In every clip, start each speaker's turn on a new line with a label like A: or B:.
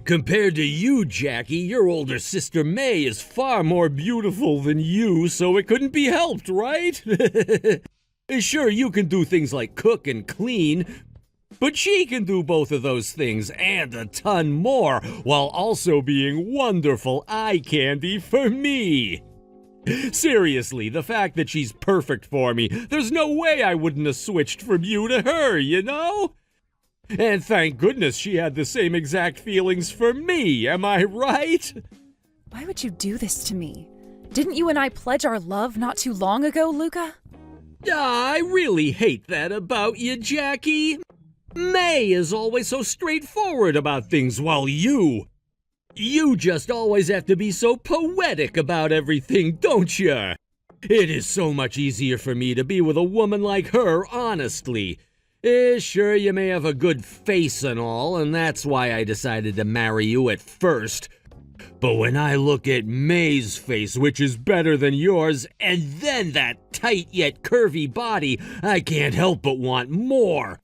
A: Compared to you, Jackie, your older sister May is far more beautiful than you, so it couldn't be helped, right? Sure, you can do things like cook and clean, but she can do both of those things and a ton more, while also being wonderful eye candy for me. Seriously, the fact that she's perfect for me, there's no way I wouldn't have switched from you to her, you know? And thank goodness she had the same exact feelings for me, am I right?
B: Why would you do this to me? Didn't you and I pledge our love not too long ago, Luca?
A: I really hate that about you, Jackie. May is always so straightforward about things, while you just always have to be so poetic about everything, don't you? It is so much easier for me to be with a woman like her, honestly. Sure, you may have a good face and all, and that's why I decided to marry you at first. But when I look at May's face, which is better than yours, and then that tight yet curvy body, I can't help but want more.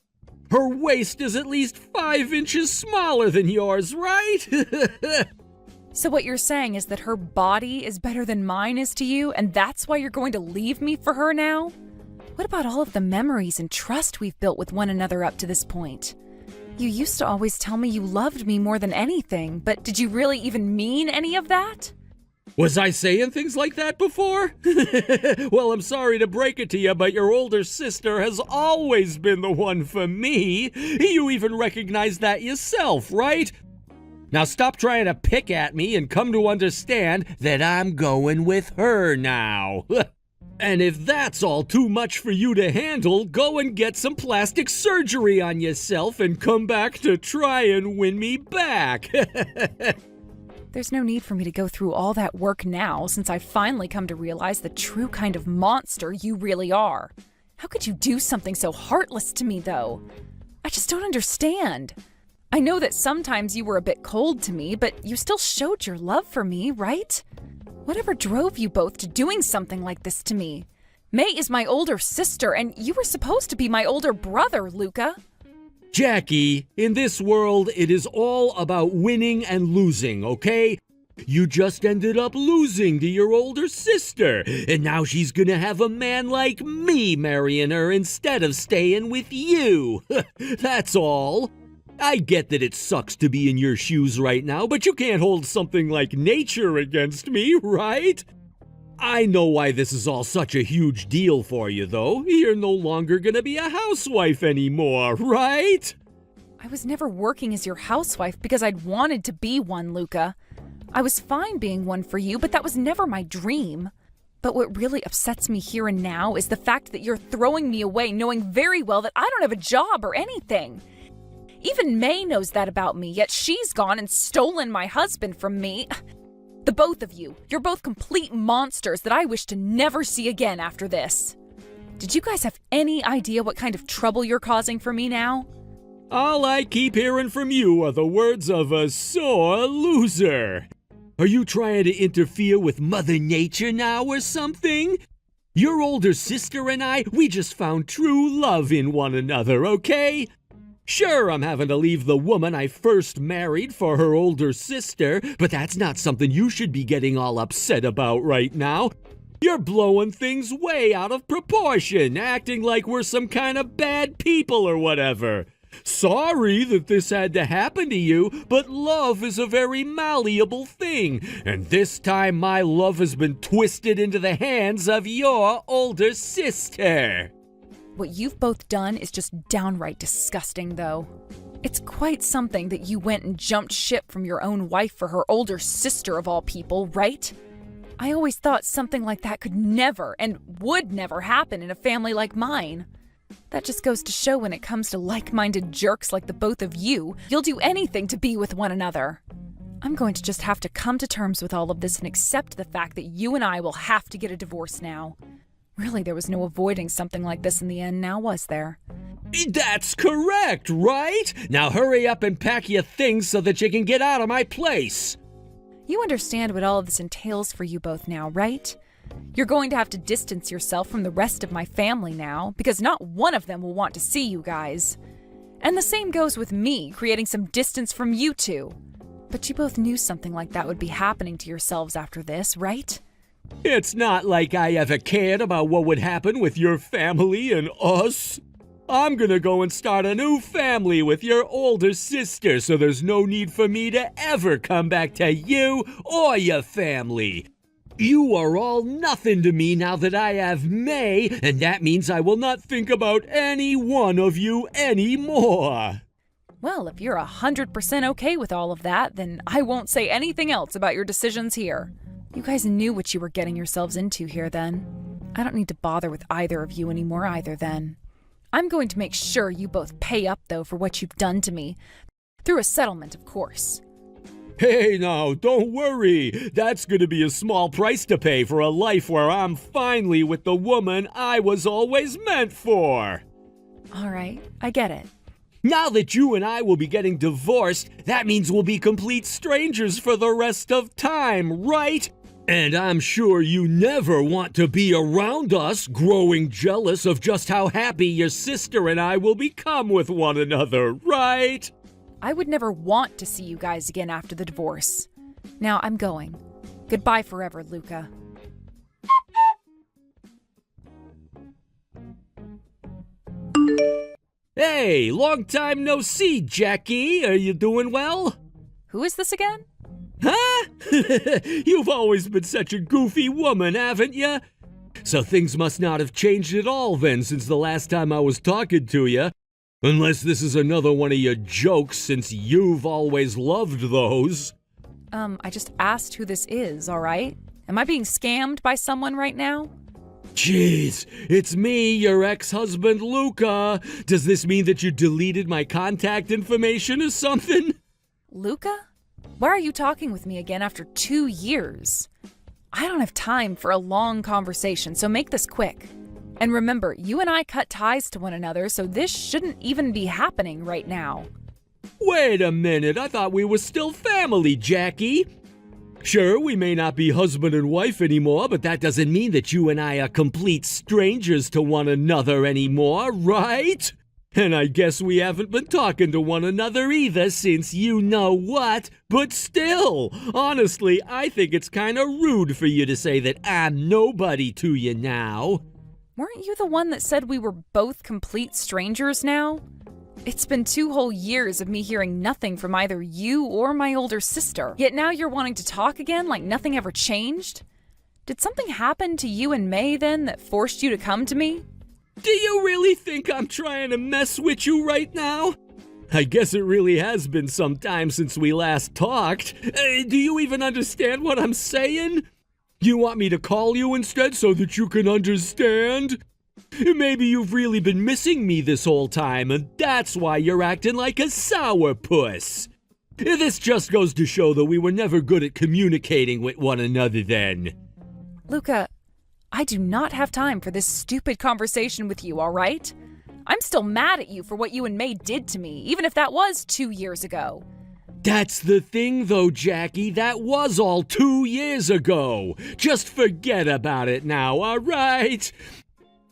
A: Her waist is at least 5 inches smaller than yours, right?
B: So what you're saying is that her body is better than mine is to you, and that's why you're going to leave me for her now? What about all of the memories and trust we've built with one another up to this point? You used to always tell me you loved me more than anything, but did you really even mean any of that?
A: Was I saying things like that before? Well, I'm sorry to break it to you, but your older sister has always been the one for me. You even recognize that yourself, right? Now stop trying to pick at me and come to understand that I'm going with her now. And if that's all too much for you to handle, go and get some plastic surgery on yourself and come back to try and win me back.
B: There's no need for me to go through all that work now, since I've finally come to realize the true kind of monster you really are. How could you do something so heartless to me, though? I just don't understand. I know that sometimes you were a bit cold to me, but you still showed your love for me, right? Whatever drove you both to doing something like this to me? May is my older sister, and you were supposed to be my older brother, Luca.
A: Jackie, in this world, it is all about winning and losing, okay? You just ended up losing to your older sister, and now she's gonna have a man like me marrying her instead of staying with you. That's all. I get that it sucks to be in your shoes right now, but you can't hold something like nature against me, right? I know why this is all such a huge deal for you, though. You're no longer gonna be a housewife anymore, right?
B: I was never working as your housewife because I'd wanted to be one, Luca. I was fine being one for you, but that was never my dream. But what really upsets me here and now is the fact that you're throwing me away knowing very well that I don't have a job or anything. Even May knows that about me, yet she's gone and stolen my husband from me. The both of you, you're both complete monsters that I wish to never see again after this. Did you guys have any idea what kind of trouble you're causing for me now?
A: All I keep hearing from you are the words of a sore loser. Are you trying to interfere with Mother Nature now or something? Your older sister and I, we just found true love in one another, okay? Sure, I'm having to leave the woman I first married for her older sister, but that's not something you should be getting all upset about right now. You're blowing things way out of proportion, acting like we're some kind of bad people or whatever. Sorry that this had to happen to you, but love is a very malleable thing, and this time my love has been twisted into the hands of your older sister.
B: What you've both done is just downright disgusting, though. It's quite something that you went and jumped ship from your own wife for her older sister of all people, right? I always thought something like that could never and would never happen in a family like mine. That just goes to show when it comes to like-minded jerks like the both of you, you'll do anything to be with one another. I'm going to just have to come to terms with all of this and accept the fact that you and I will have to get a divorce now. Really, there was no avoiding something like this in the end now, was there?
A: That's correct, right? Now hurry up and pack your things so that you can get out of my place.
B: You understand what all of this entails for you both now, right? You're going to have to distance yourself from the rest of my family now, because not one of them will want to see you guys. And the same goes with me, creating some distance from you two. But you both knew something like that would be happening to yourselves after this, right?
A: It's not like I ever cared about what would happen with your family and us. I'm gonna go and start a new family with your older sister, so there's no need for me to ever come back to you or your family. You are all nothing to me now that I have May, and that means I will not think about any one of you anymore.
B: Well, if you're 100% okay with all of that, then I won't say anything else about your decisions here. You guys knew what you were getting yourselves into here then. I don't need to bother with either of you anymore either then. I'm going to make sure you both pay up, though, for what you've done to me. Through a settlement, of course.
A: Hey now, don't worry. That's gonna be a small price to pay for a life where I'm finally with the woman I was always meant for.
B: All right, I get it.
A: Now that you and I will be getting divorced, that means we'll be complete strangers for the rest of time, right? And I'm sure you never want to be around us, growing jealous of just how happy your sister and I will become with one another, right?
B: I would never want to see you guys again after the divorce. Now I'm going. Goodbye forever, Luca.
A: Hey, long time no see, Jackie. Are you doing well?
B: Who is this again?
A: Huh? You've always been such a goofy woman, haven't you? So things must not have changed at all then since the last time I was talking to you. Unless this is another one of your jokes, since you've always loved those.
B: I just asked who this is, all right? Am I being scammed by someone right now?
A: Jeez, it's me, your ex-husband, Luca. Does this mean that you deleted my contact information or something?
B: Luca? Why are you talking with me again after 2 years? I don't have time for a long conversation, so make this quick. And remember, you and I cut ties to one another, so this shouldn't even be happening right now.
A: Wait a minute, I thought we were still family, Jackie. Sure, we may not be husband and wife anymore, but that doesn't mean that you and I are complete strangers to one another anymore, right? And I guess we haven't been talking to one another either since you know what, but still, honestly, I think it's kinda rude for you to say that I'm nobody to you now.
B: Weren't you the one that said we were both complete strangers now? It's been 2 whole years of me hearing nothing from either you or my older sister, yet now you're wanting to talk again like nothing ever changed? Did something happen to you and May then that forced you to come to me?
A: Do you really think I'm trying to mess with you right now? I guess it really has been some time since we last talked. Do you even understand what I'm saying? You want me to call you instead so that you can understand? Maybe you've really been missing me this whole time, and that's why you're acting like a sourpuss. This just goes to show that we were never good at communicating with one another then.
B: Luca, I do not have time for this stupid conversation with you, all right? I'm still mad at you for what you and May did to me, even if that was 2 years ago.
A: That's the thing though, Jackie. That was all 2 years ago. Just forget about it now, all right?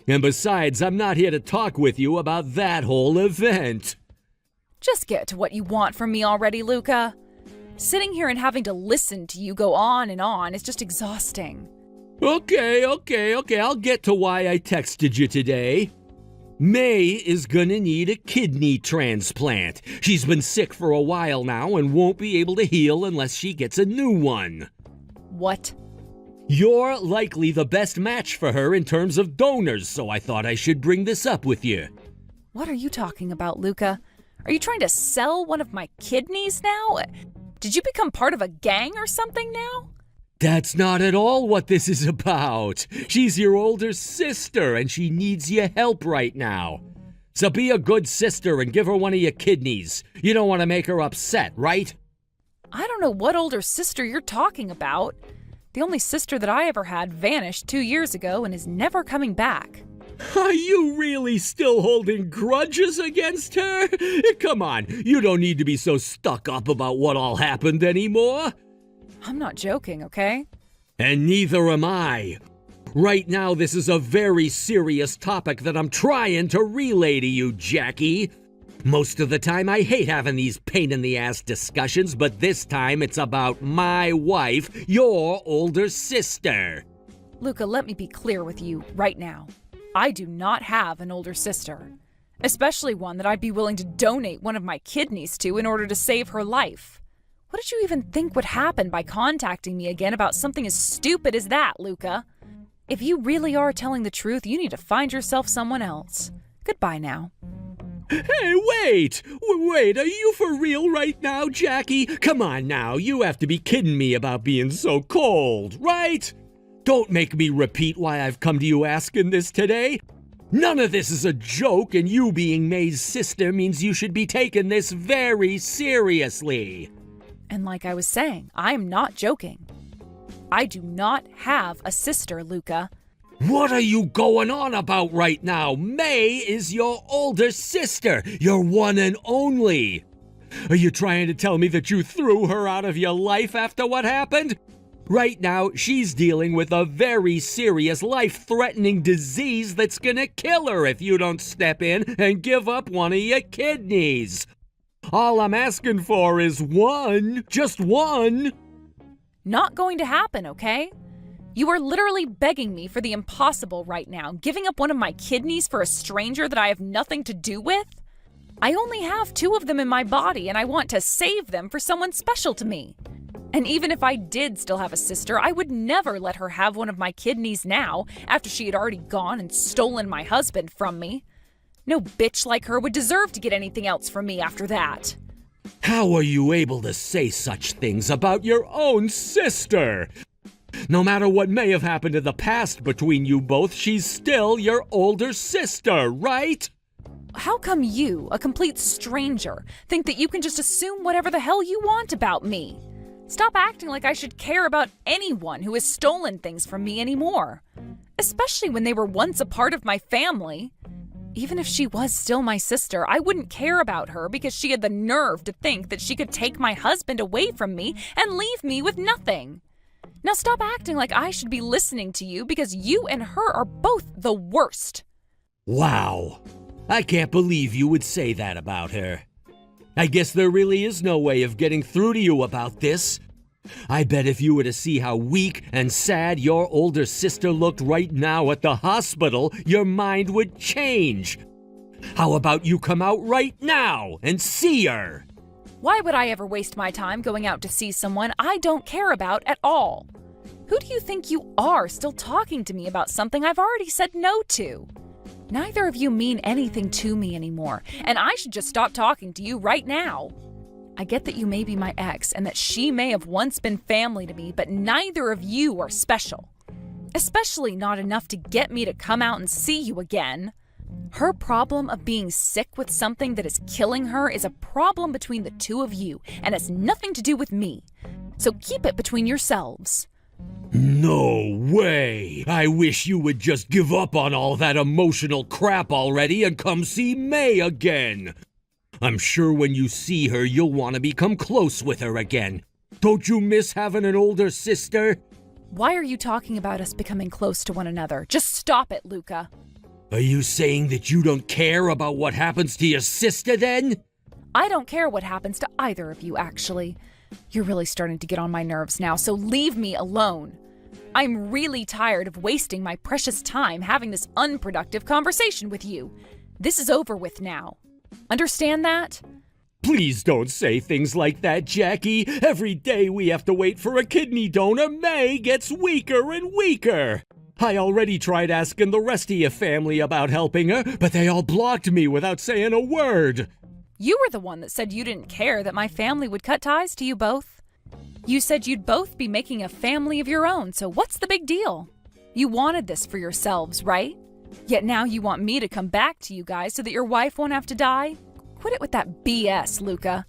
A: And besides, I'm not here to talk with you about that whole event.
B: Just get to what you want from me already, Luca. Sitting here and having to listen to you go on and on is just exhausting.
A: Okay, I'll get to why I texted you today. May is gonna need a kidney transplant. She's been sick for a while now and won't be able to heal unless she gets a new one.
B: What?
A: You're likely the best match for her in terms of donors, so I thought I should bring this up with you.
B: What are you talking about, Luca? Are you trying to sell one of my kidneys now? Did you become part of a gang or something now?
A: That's not at all what this is about. She's your older sister and she needs your help right now. So be a good sister and give her one of your kidneys. You don't want to make her upset, right?
B: I don't know what older sister you're talking about. The only sister that I ever had vanished 2 years ago and is never coming back.
A: Are you really still holding grudges against her? Come on, you don't need to be so stuck up about what all happened anymore.
B: I'm not joking, okay?
A: And neither am I. Right now, this is a very serious topic that I'm trying to relay to you, Jackie. Most of the time I hate having these pain-in-the-ass discussions, but this time it's about my wife, your older sister.
B: Luca, let me be clear with you right now. I do not have an older sister, especially one that I'd be willing to donate one of my kidneys to in order to save her life. What did you even think would happen by contacting me again about something as stupid as that, Luca? If you really are telling the truth, you need to find yourself someone else. Goodbye now.
A: Hey, wait, are you for real right now, Jackie? Come on now, you have to be kidding me about being so cold, right? Don't make me repeat why I've come to you asking this today. None of this is a joke, and you being May's sister means you should be taking this very seriously.
B: And like I was saying, I'm not joking. I do not have a sister, Luca.
A: What are you going on about right now? May is your older sister, your one and only. Are you trying to tell me that you threw her out of your life after what happened? Right now, she's dealing with a very serious life-threatening disease that's gonna kill her if you don't step in and give up one of your kidneys. All I'm asking for is one, just one.
B: Not going to happen, okay? You are literally begging me for the impossible right now, giving up one of my kidneys for a stranger that I have nothing to do with? I only have 2 of them in my body, and I want to save them for someone special to me. And even if I did still have a sister, I would never let her have one of my kidneys now, after she had already gone and stolen my husband from me. No bitch like her would deserve to get anything else from me after that.
A: How are you able to say such things about your own sister? No matter what may have happened in the past between you both, she's still your older sister, right?
B: How come you, a complete stranger, think that you can just assume whatever the hell you want about me? Stop acting like I should care about anyone who has stolen things from me anymore. Especially when they were once a part of my family. Even if she was still my sister, I wouldn't care about her because she had the nerve to think that she could take my husband away from me and leave me with nothing. Now stop acting like I should be listening to you because you and her are both the worst.
A: Wow. I can't believe you would say that about her. I guess there really is no way of getting through to you about this. I bet if you were to see how weak and sad your older sister looked right now at the hospital, your mind would change. How about you come out right now and see her?
B: Why would I ever waste my time going out to see someone I don't care about at all? Who do you think you are still talking to me about something I've already said no to? Neither of you mean anything to me anymore, and I should just stop talking to you right now. I get that you may be my ex and that she may have once been family to me, but neither of you are special. Especially not enough to get me to come out and see you again. Her problem of being sick with something that is killing her is a problem between the 2 of you and has nothing to do with me. So keep it between yourselves.
A: No way! I wish you would just give up on all that emotional crap already and come see May again. I'm sure when you see her, you'll want to become close with her again. Don't you miss having an older sister?
B: Why are you talking about us becoming close to one another? Just stop it, Luca.
A: Are you saying that you don't care about what happens to your sister then?
B: I don't care what happens to either of you, actually. You're really starting to get on my nerves now, so leave me alone. I'm really tired of wasting my precious time having this unproductive conversation with you. This is over with now. Understand that?
A: Please don't say things like that, Jackie. Every day we have to wait for a kidney donor, May gets weaker and weaker. I already tried asking the rest of your family about helping her, but they all blocked me without saying a word.
B: You were the one that said you didn't care that my family would cut ties to you both. You said you'd both be making a family of your own, so what's the big deal? You wanted this for yourselves, right? Yet now you want me to come back to you guys so that your wife won't have to die? Quit it with that BS, Luca.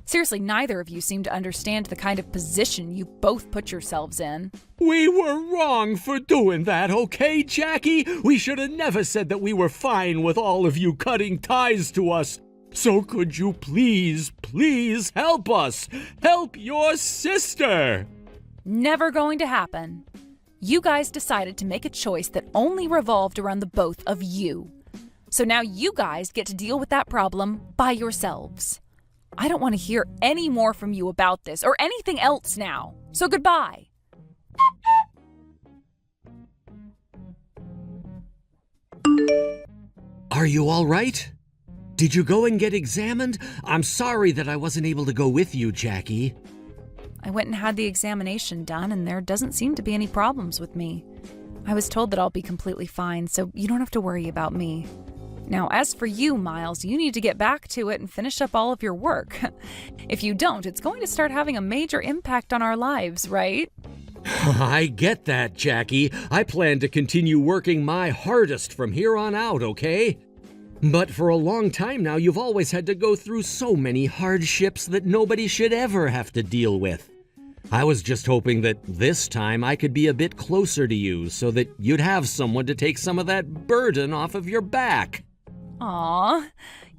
B: Seriously, neither of you seem to understand the kind of position you both put yourselves in.
A: We were wrong for doing that, okay, Jackie? We should have never said that we were fine with all of you cutting ties to us. So could you please help us? Help your sister!
B: Never going to happen. You guys decided to make a choice that only revolved around the both of you. So now you guys get to deal with that problem by yourselves. I don't want to hear any more from you about this or anything else now. So goodbye.
A: Are you all right? Did you go and get examined? I'm sorry that I wasn't able to go with you, Jackie.
B: I went and had the examination done, and there doesn't seem to be any problems with me. I was told that I'll be completely fine, so you don't have to worry about me. Now, as for you, Miles, you need to get back to it and finish up all of your work. If you don't, it's going to start having a major impact on our lives, right?
A: I get that, Jackie. I plan to continue working my hardest from here on out, okay? But for a long time now, you've always had to go through so many hardships that nobody should ever have to deal with. I was just hoping that this time I could be a bit closer to you so that you'd have someone to take some of that burden off of your back.
B: Aw,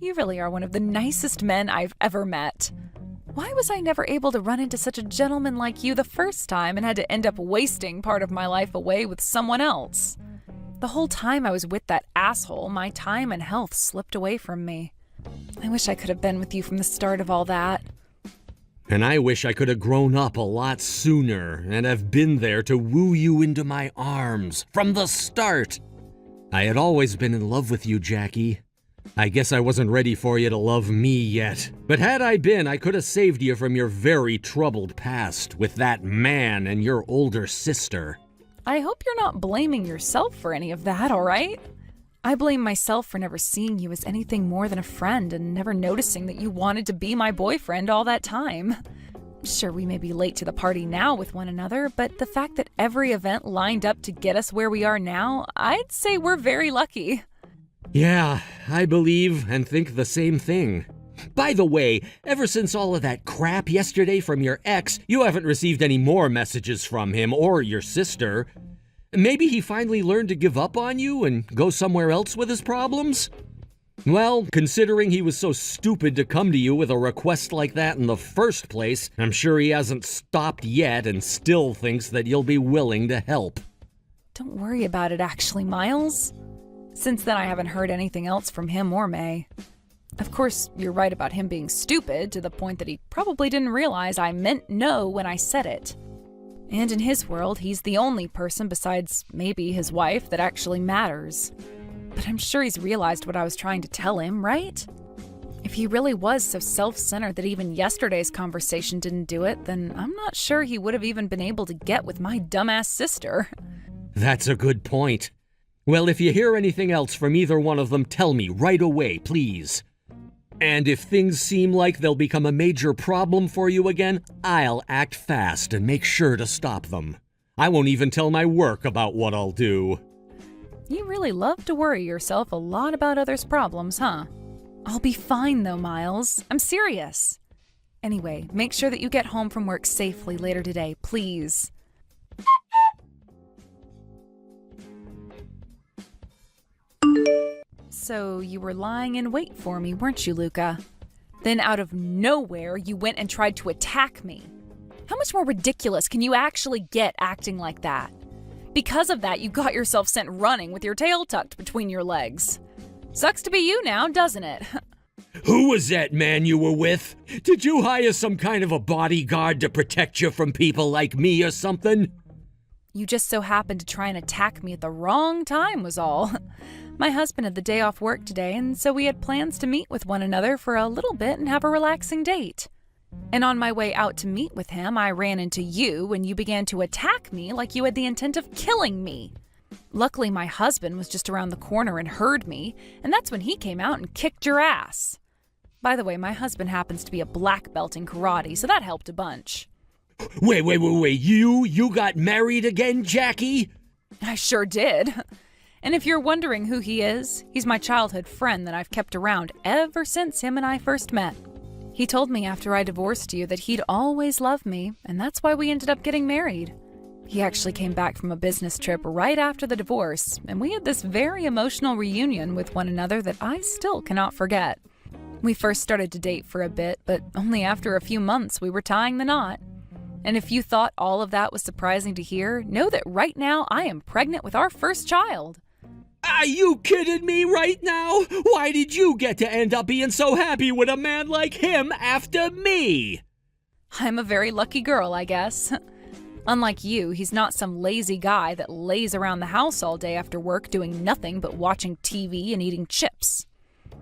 B: you really are one of the nicest men I've ever met. Why was I never able to run into such a gentleman like you the first time and had to end up wasting part of my life away with someone else? The whole time I was with that asshole, my time and health slipped away from me. I wish I could have been with you from the start of all that.
A: And I wish I could have grown up a lot sooner and have been there to woo you into my arms from the start. I had always been in love with you, Jackie. I guess I wasn't ready for you to love me yet. But had I been, I could have saved you from your very troubled past with that man and your older sister.
B: I hope you're not blaming yourself for any of that, all right? I blame myself for never seeing you as anything more than a friend and never noticing that you wanted to be my boyfriend all that time. Sure, we may be late to the party now with one another, but the fact that every event lined up to get us where we are now, I'd say we're very lucky.
A: Yeah, I believe and think the same thing. By the way, ever since all of that crap yesterday from your ex, you haven't received any more messages from him or your sister. Maybe he finally learned to give up on you and go somewhere else with his problems? Well, considering he was so stupid to come to you with a request like that in the first place, I'm sure he hasn't stopped yet and still thinks that you'll be willing to help.
B: Don't worry about it, actually, Miles. Since then, I haven't heard anything else from him or May. Of course, you're right about him being stupid to the point that he probably didn't realize I meant no when I said it. And in his world, he's the only person besides maybe his wife that actually matters. But I'm sure he's realized what I was trying to tell him, right? If he really was so self-centered that even yesterday's conversation didn't do it, then I'm not sure he would have even been able to get with my dumbass sister.
A: That's a good point. Well, if you hear anything else from either one of them, tell me right away, please. And if things seem like they'll become a major problem for you again, I'll act fast and make sure to stop them. I won't even tell my work about what I'll do.
B: You really love to worry yourself a lot about others' problems, huh? I'll be fine though, Miles. I'm serious. Anyway, make sure that you get home from work safely later today, please. So you were lying in wait for me, weren't you, Luca? Then out of nowhere, you went and tried to attack me. How much more ridiculous can you actually get acting like that? Because of that, you got yourself sent running with your tail tucked between your legs. Sucks to be you now, doesn't it?
A: Who was that man you were with? Did you hire some kind of a bodyguard to protect you from people like me or something?
B: You just so happened to try and attack me at the wrong time was all. My husband had the day off work today, and so we had plans to meet with one another for a little bit and have a relaxing date. And on my way out to meet with him, I ran into you and you began to attack me like you had the intent of killing me. Luckily, my husband was just around the corner and heard me, and that's when he came out and kicked your ass. By the way, my husband happens to be a black belt in karate, so that helped a bunch.
A: Wait, you got married again, Jackie?
B: I sure did. And if you're wondering who he is, he's my childhood friend that I've kept around ever since him and I first met. He told me after I divorced you that he'd always loved me, and that's why we ended up getting married. He actually came back from a business trip right after the divorce, and we had this very emotional reunion with one another that I still cannot forget. We first started to date for a bit, but only after a few months we were tying the knot. And if you thought all of that was surprising to hear, know that right now I am pregnant with our first child.
A: Are you kidding me right now? Why did you get to end up being so happy with a man like him after me?
B: I'm a very lucky girl, I guess. Unlike you, he's not some lazy guy that lays around the house all day after work doing nothing but watching TV and eating chips.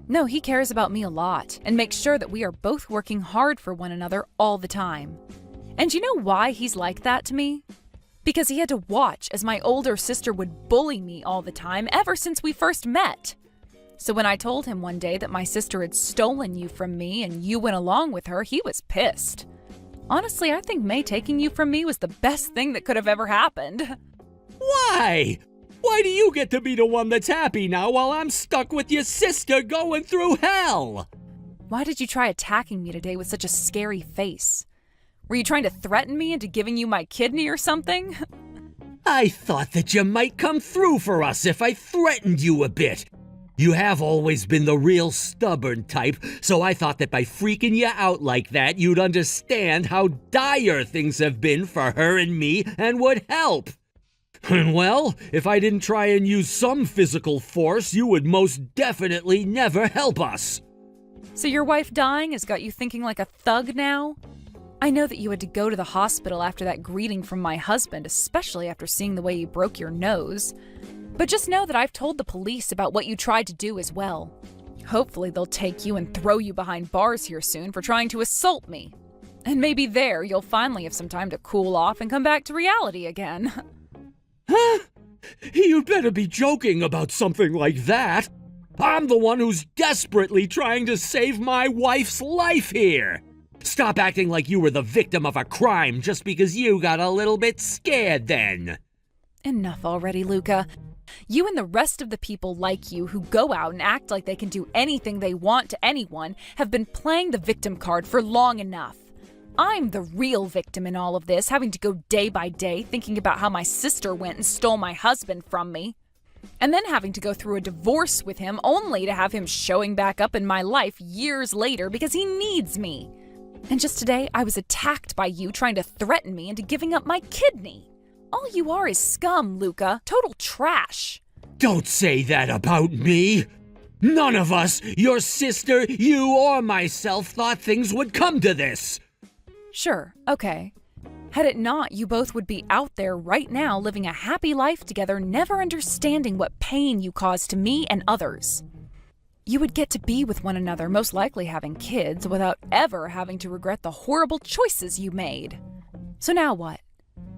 B: No, he cares about me a lot and makes sure that we are both working hard for one another all the time. And you know why he's like that to me? Because he had to watch as my older sister would bully me all the time ever since we first met. So when I told him one day that my sister had stolen you from me and you went along with her, he was pissed. Honestly, I think May taking you from me was the best thing that could have ever happened.
A: Why? Why do you get to be the one that's happy now while I'm stuck with your sister going through hell?
B: Why did you try attacking me today with such a scary face? Were you trying to threaten me into giving you my kidney or something?
A: I thought that you might come through for us if I threatened you a bit. You have always been the real stubborn type, so I thought that by freaking you out like that, you'd understand how dire things have been for her and me and would help. And well, if I didn't try and use some physical force, you would most definitely never help us.
B: So your wife dying has got you thinking like a thug now? I know that you had to go to the hospital after that greeting from my husband, especially after seeing the way you broke your nose. But just know that I've told the police about what you tried to do as well. Hopefully they'll take you and throw you behind bars here soon for trying to assault me. And maybe there you'll finally have some time to cool off and come back to reality again.
A: Huh? You'd better be joking about something like that. I'm the one who's desperately trying to save my wife's life here. Stop acting like you were the victim of a crime just because you got a little bit scared then.
B: Enough already, Luca. You and the rest of the people like you who go out and act like they can do anything they want to anyone have been playing the victim card for long enough. I'm the real victim in all of this, having to go day by day thinking about how my sister went and stole my husband from me. And then having to go through a divorce with him only to have him showing back up in my life years later because he needs me. And just today, I was attacked by you trying to threaten me into giving up my kidney. All you are is scum, Luca. Total trash.
A: Don't say that about me. None of us, your sister, you, or myself, thought things would come to this.
B: Sure, okay. Had it not, you both would be out there right now living a happy life together, never understanding what pain you caused to me and others. You would get to be with one another, most likely having kids, without ever having to regret the horrible choices you made. So now what?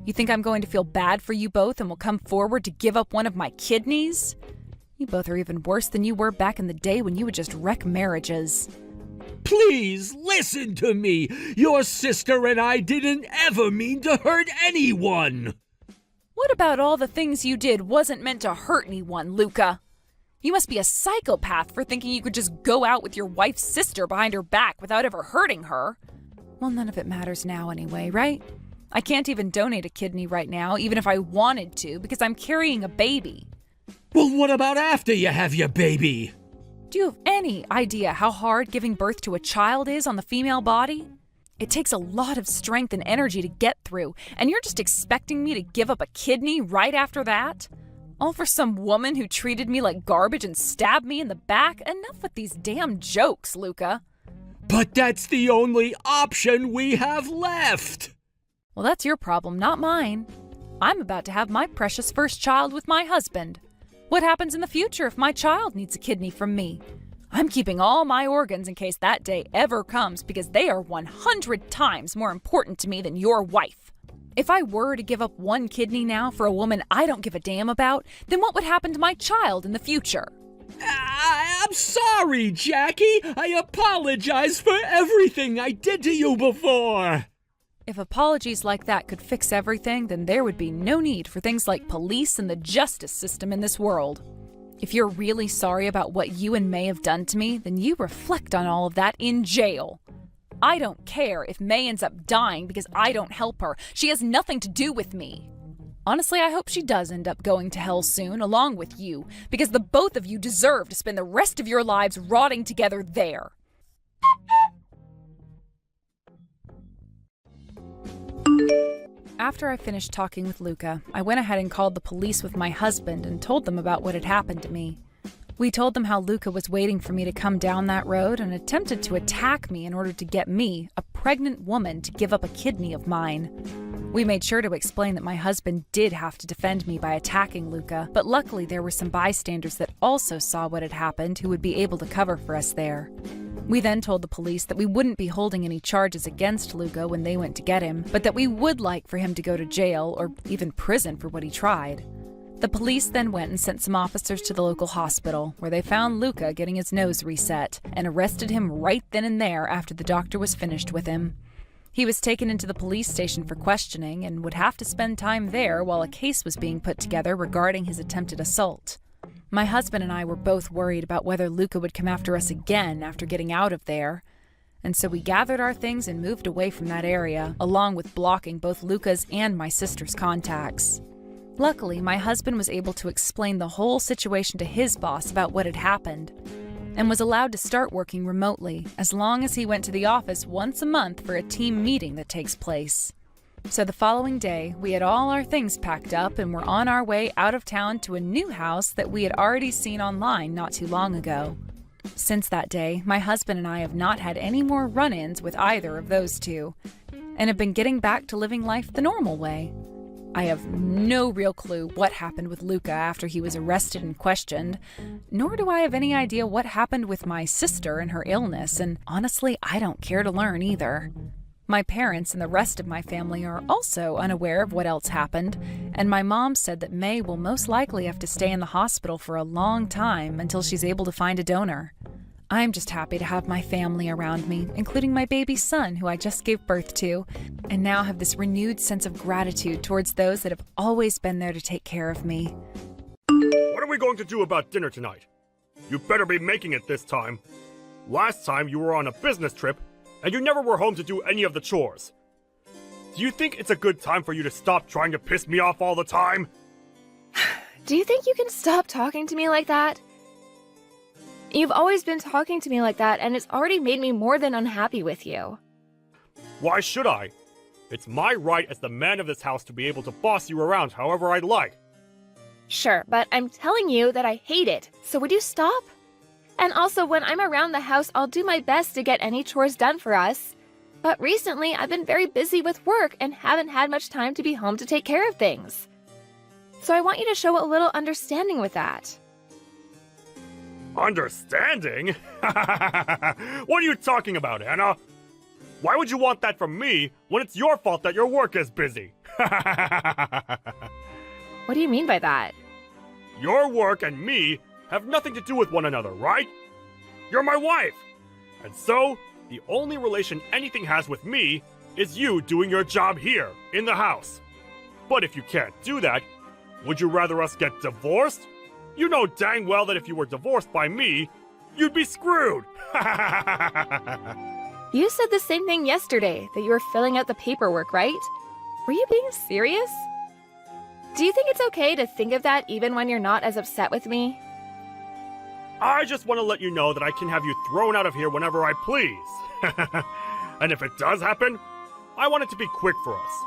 B: You think I'm going to feel bad for you both and will come forward to give up one of my kidneys? You both are even worse than you were back in the day when you would just wreck marriages.
A: Please listen to me. Your sister and I didn't ever mean to hurt anyone.
B: What about all the things you did wasn't meant to hurt anyone, Luca? You must be a psychopath for thinking you could just go out with your wife's sister behind her back without ever hurting her. Well, none of it matters now anyway, right? I can't even donate a kidney right now, even if I wanted to, because I'm carrying a baby.
A: Well, what about after you have your baby?
B: Do you have any idea how hard giving birth to a child is on the female body? It takes a lot of strength and energy to get through, and you're just expecting me to give up a kidney right after that? All for some woman who treated me like garbage and stabbed me in the back? Enough with these damn jokes, Luca.
A: But that's the only option we have left.
B: Well, that's your problem, not mine. I'm about to have my precious first child with my husband. What happens in the future if my child needs a kidney from me? I'm keeping all my organs in case that day ever comes because they are 100 times more important to me than your wife. If I were to give up one kidney now for a woman I don't give a damn about, then what would happen to my child in the future?
A: I'm sorry, Jackie. I apologize for everything I did to you before.
B: If apologies like that could fix everything, then there would be no need for things like police and the justice system in this world. If you're really sorry about what you and May have done to me, then you reflect on all of that in jail. I don't care if May ends up dying because I don't help her. She has nothing to do with me. Honestly, I hope she does end up going to hell soon, along with you, because the both of you deserve to spend the rest of your lives rotting together there. After I finished talking with Luca, I went ahead and called the police with my husband and told them about what had happened to me. We told them how Luca was waiting for me to come down that road and attempted to attack me in order to get me, a pregnant woman, to give up a kidney of mine. We made sure to explain that my husband did have to defend me by attacking Luca, but luckily there were some bystanders that also saw what had happened who would be able to cover for us there. We then told the police that we wouldn't be holding any charges against Luca when they went to get him, but that we would like for him to go to jail or even prison for what he tried. The police then went and sent some officers to the local hospital, where they found Luca getting his nose reset and arrested him right then and there after the doctor was finished with him. He was taken into the police station for questioning and would have to spend time there while a case was being put together regarding his attempted assault. My husband and I were both worried about whether Luca would come after us again after getting out of there, and so we gathered our things and moved away from that area, along with blocking both Luca's and my sister's contacts. Luckily, my husband was able to explain the whole situation to his boss about what had happened, and was allowed to start working remotely as long as he went to the office once a month for a team meeting that takes place. So the following day, we had all our things packed up and were on our way out of town to a new house that we had already seen online not too long ago. Since that day, my husband and I have not had any more run-ins with either of those two, and have been getting back to living life the normal way. I have no real clue what happened with Luca after he was arrested and questioned, nor do I have any idea what happened with my sister and her illness, and honestly, I don't care to learn either. My parents and the rest of my family are also unaware of what else happened, and my mom said that May will most likely have to stay in the hospital for a long time until she's able to find a donor. I'm just happy to have my family around me, including my baby son, who I just gave birth to, and now have this renewed sense of gratitude towards those that have always been there to take care of me.
C: What are we going to do about dinner tonight? You better be making it this time. Last time you were on a business trip, and you never were home to do any of the chores. Do you think it's a good time for you to stop trying to piss me off all the time?
D: Do you think you can stop talking to me like that? You've always been talking to me like that, and it's already made me more than unhappy with you.
C: Why should I? It's my right as the man of this house to be able to boss you around however I'd like.
D: Sure, but I'm telling you that I hate it, so would you stop? And also, when I'm around the house, I'll do my best to get any chores done for us. But recently, I've been very busy with work and haven't had much time to be home to take care of things. So I want you to show a little understanding with that.
C: Understanding? What are you talking about, Anna? Why would you want that from me when it's your fault that your work is busy?
D: What do you mean by that?
C: Your work and me have nothing to do with one another, right? You're my wife! And so, the only relation anything has with me is you doing your job here, in the house. But if you can't do that, would you rather us get divorced? You know dang well that if you were divorced by me, you'd be screwed!
D: You said the same thing yesterday, that you were filling out the paperwork, right? Were you being serious? Do you think it's okay to think of that even when you're not as upset with me?
C: I just want to let you know that I can have you thrown out of here whenever I please. And if it does happen, I want it to be quick for us.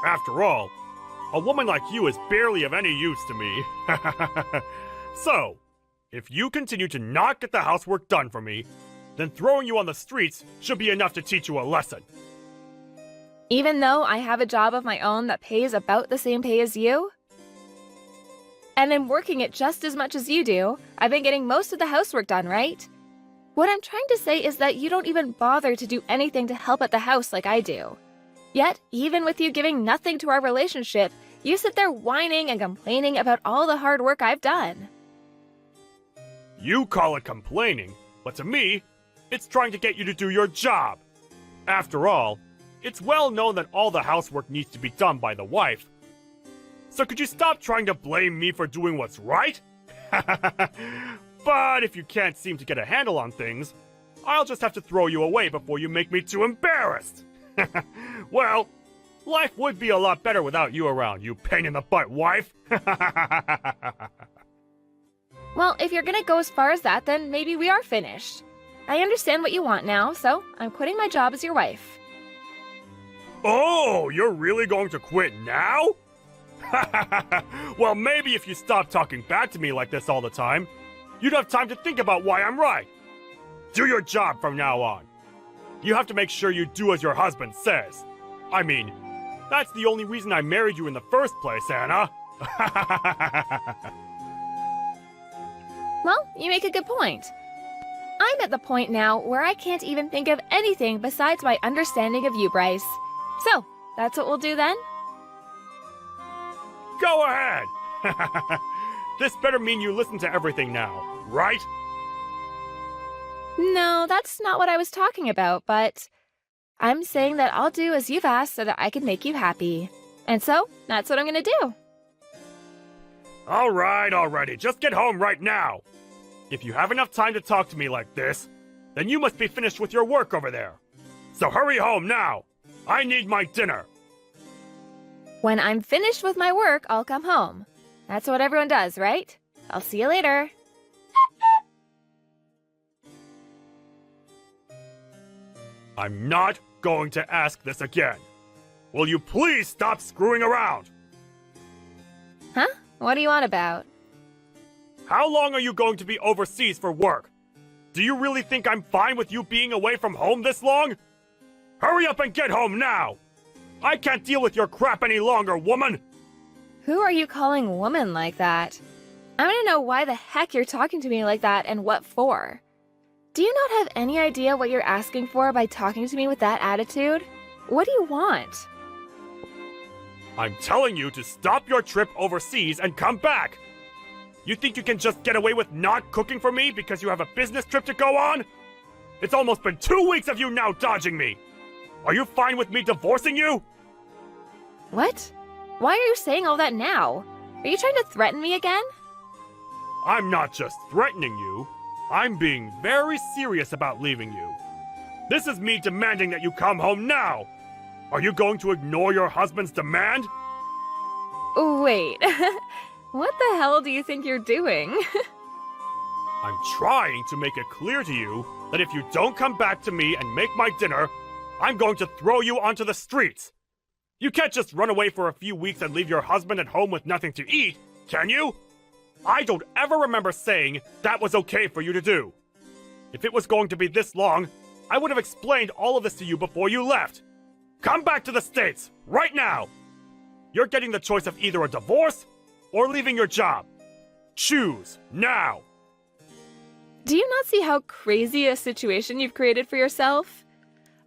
C: After all, a woman like you is barely of any use to me. So, if you continue to not get the housework done for me, then throwing you on the streets should be enough to teach you a lesson.
D: Even though I have a job of my own that pays about the same pay as you? And I'm working it just as much as you do. I've been getting most of the housework done, right? What I'm trying to say is that you don't even bother to do anything to help at the house like I do. Yet, even with you giving nothing to our relationship, you sit there whining and complaining about all the hard work I've done.
C: You call it complaining, but to me, it's trying to get you to do your job. After all, it's well known that all the housework needs to be done by the wife. So could you stop trying to blame me for doing what's right? But if you can't seem to get a handle on things, I'll just have to throw you away before you make me too embarrassed. Well, life would be a lot better without you around, you pain-in-the-butt wife.
D: Well, if you're gonna go as far as that, then maybe we are finished. I understand what you want now, so I'm quitting my job as your wife.
C: Oh, you're really going to quit now? Well, maybe if you stop talking back to me like this all the time, you'd have time to think about why I'm right. Do your job from now on. You have to make sure you do as your husband says. I mean, that's the only reason I married you in the first place, Anna.
D: Well, you make a good point. I'm at the point now where I can't even think of anything besides my understanding of you, Bryce. So, that's what we'll do then?
C: Go ahead! This better mean you listen to everything now, right?
D: No, that's not what I was talking about, but I'm saying that I'll do as you've asked so that I can make you happy. And so, that's what I'm gonna do.
C: Alrighty, just get home right now. If you have enough time to talk to me like this, then you must be finished with your work over there. So hurry home now. I need my dinner.
D: When I'm finished with my work, I'll come home. That's what everyone does, right? I'll see you later.
C: I'm not going to ask this again. Will you please stop screwing around?
D: Huh? What do you want about?
C: How long are you going to be overseas for work? Do you really think I'm fine with you being away from home this long? Hurry up and get home now! I can't deal with your crap any longer, woman!
D: Who are you calling woman like that? I want to know why the heck you're talking to me like that and what for. Do you not have any idea what you're asking for by talking to me with that attitude? What do you want?
C: I'm telling you to stop your trip overseas and come back! You think you can just get away with not cooking for me because you have a business trip to go on? It's almost been 2 weeks of you now dodging me! Are you fine with me divorcing you?
D: What? Why are you saying all that now? Are you trying to threaten me again?
C: I'm not just threatening you. I'm being very serious about leaving you. This is me demanding that you come home now! Are you going to ignore your husband's demand?
D: Wait, what the hell do you think you're doing?
C: I'm trying to make it clear to you that if you don't come back to me and make my dinner, I'm going to throw you onto the streets. You can't just run away for a few weeks and leave your husband at home with nothing to eat, can you? I don't ever remember saying that was okay for you to do. If it was going to be this long, I would have explained all of this to you before you left. Come back to the States, right now! You're getting the choice of either a divorce or leaving your job. Choose, now!
D: Do you not see how crazy a situation you've created for yourself?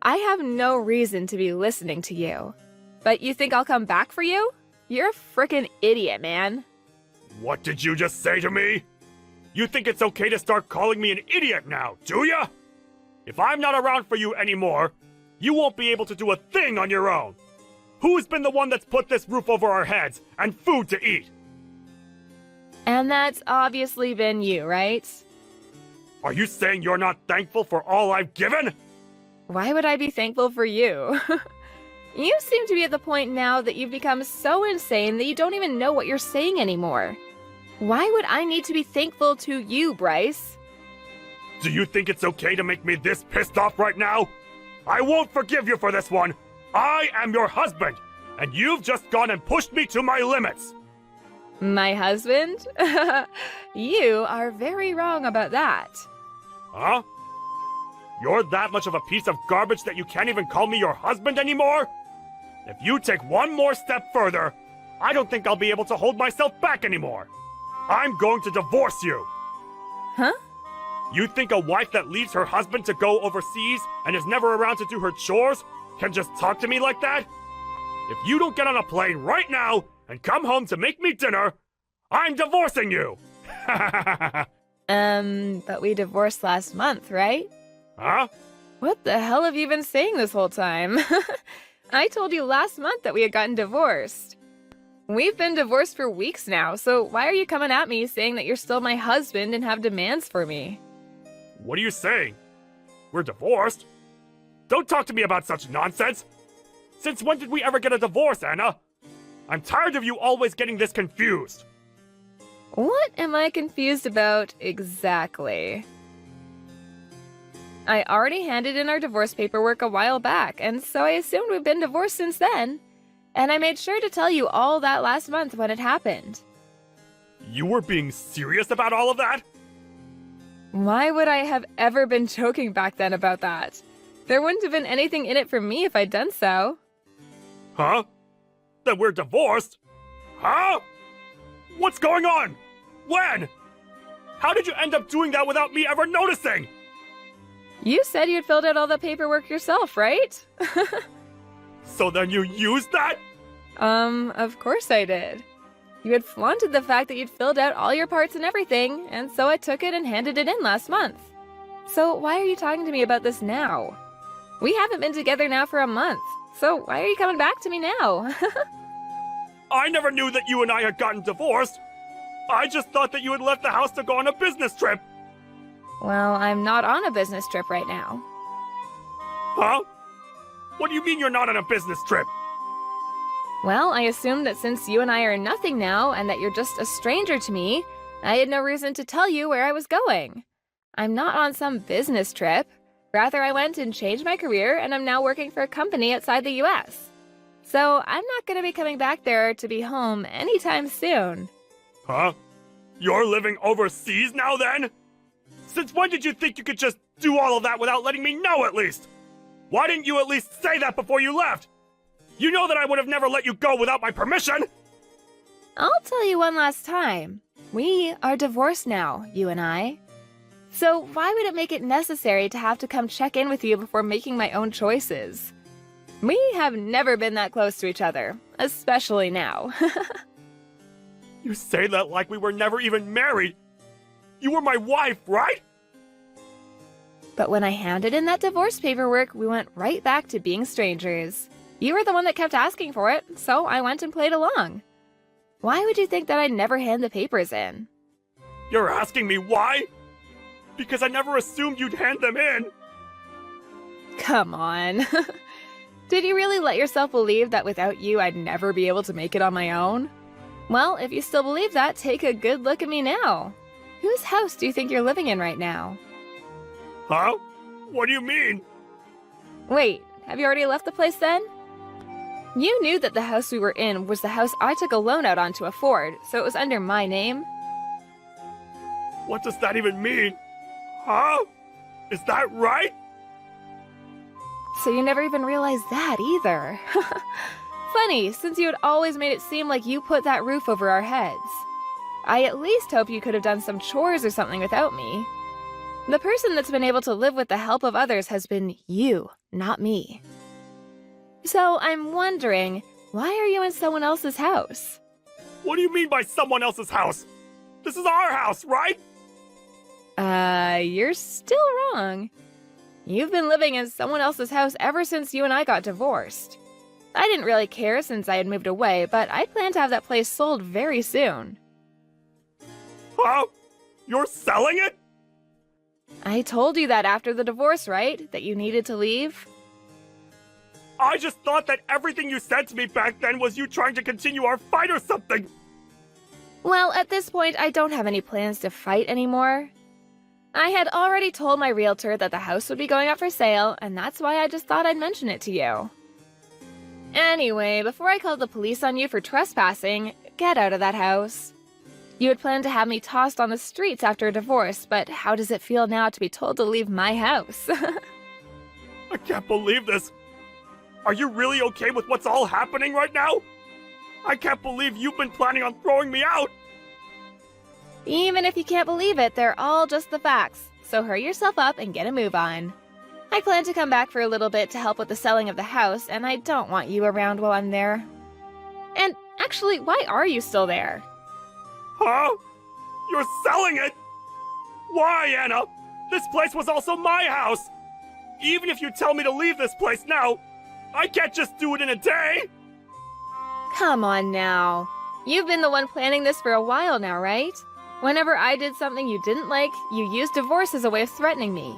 D: I have no reason to be listening to you. But you think I'll come back for you? You're a frickin' idiot, man.
C: What did you just say to me? You think it's okay to start calling me an idiot now, do ya? If I'm not around for you anymore, you won't be able to do a thing on your own. Who's been the one that's put this roof over our heads and food to eat?
D: And that's obviously been you, right?
C: Are you saying you're not thankful for all I've given?
D: Why would I be thankful for you? You seem to be at the point now that you've become so insane that you don't even know what you're saying anymore. Why would I need to be thankful to you, Bryce?
C: Do you think it's okay to make me this pissed off right now? I won't forgive you for this one. I am your husband, and you've just gone and pushed me to my limits.
D: My husband? You are very wrong about that.
C: Huh? You're that much of a piece of garbage that you can't even call me your husband anymore? If you take one more step further, I don't think I'll be able to hold myself back anymore. I'm going to divorce you.
D: Huh?
C: You think a wife that leaves her husband to go overseas and is never around to do her chores can just talk to me like that? If you don't get on a plane right now and come home to make me dinner, I'm divorcing you!
D: But we divorced last month, right?
C: Huh?
D: What the hell have you been saying this whole time? I told you last month that we had gotten divorced. We've been divorced for weeks now, so why are you coming at me saying that you're still my husband and have demands for me?
C: What are you saying? We're divorced? Don't talk to me about such nonsense! Since when did we ever get a divorce, Anna? I'm tired of you always getting this confused.
D: What am I confused about exactly? I already handed in our divorce paperwork a while back, and so I assumed we've been divorced since then. And I made sure to tell you all that last month when it happened.
C: You were being serious about all of that?
D: Why would I have ever been joking back then about that? There wouldn't have been anything in it for me if I'd done so.
C: Huh? Then we're divorced? Huh? What's going on? When? How did you end up doing that without me ever noticing?
D: You said you'd filled out all the paperwork yourself, right?
C: So then you used that?
D: Of course I did. You had flaunted the fact that you'd filled out all your parts and everything, and so I took it and handed it in last month. So why are you talking to me about this now? We haven't been together now for a month, so why are you coming back to me now?
C: I never knew that you and I had gotten divorced. I just thought that you had left the house to go on a business trip.
D: Well, I'm not on a business trip right now.
C: Huh? What do you mean you're not on a business trip?
D: Well, I assumed that since you and I are nothing now and that you're just a stranger to me, I had no reason to tell you where I was going. I'm not on some business trip. Rather, I went and changed my career and I'm now working for a company outside the US. So I'm not going to be coming back there to be home anytime soon.
C: Huh? You're living overseas now then? Since when did you think you could just do all of that without letting me know at least? Why didn't you at least say that before you left? You know that I would have never let you go without my permission!
D: I'll tell you one last time. We are divorced now, you and I. So why would it make it necessary to have to come check in with you before making my own choices? We have never been that close to each other, especially now.
C: You say that like we were never even married. You were my wife, right?
D: But when I handed in that divorce paperwork, we went right back to being strangers. You were the one that kept asking for it, so I went and played along. Why would you think that I'd never hand the papers in?
C: You're asking me why? Because I never assumed you'd hand them in.
D: Come on. Did you really let yourself believe that without you, I'd never be able to make it on my own? Well, if you still believe that, take a good look at me now. Whose house do you think you're living in right now?
C: Huh? What do you mean?
D: Wait, have you already left the place then? You knew that the house we were in was the house I took a loan out on to afford, so it was under my name.
C: What does that even mean? Huh? Is that right?
D: So you never even realized that either. Funny, since you had always made it seem like you put that roof over our heads. I at least hope you could have done some chores or something without me. The person that's been able to live with the help of others has been you, not me. So I'm wondering, why are you in someone else's house?
C: What do you mean by someone else's house? This is our house, right?
D: You're still wrong. You've been living in someone else's house ever since you and I got divorced. I didn't really care since I had moved away, but I plan to have that place sold very soon.
C: Huh? You're selling it?
D: I told you that after the divorce, right? That you needed to leave?
C: I just thought that everything you said to me back then was you trying to continue our fight or something.
D: Well, at this point, I don't have any plans to fight anymore. I had already told my realtor that the house would be going up for sale, and that's why I just thought I'd mention it to you. Anyway, before I called the police on you for trespassing, get out of that house. You had planned to have me tossed on the streets after a divorce, but how does it feel now to be told to leave my house?
C: I can't believe this. Are you really okay with what's all happening right now? I can't believe you've been planning on throwing me out.
D: Even if you can't believe it, they're all just the facts, so hurry yourself up and get a move on. I plan to come back for a little bit to help with the selling of the house, and I don't want you around while I'm there. And actually, why are you still there?
C: Huh? You're selling it? Why, Anna? This place was also my house. Even if you tell me to leave this place now, I can't just do it in a day.
D: Come on now. You've been the one planning this for a while now, right? Whenever I did something you didn't like, you used divorce as a way of threatening me.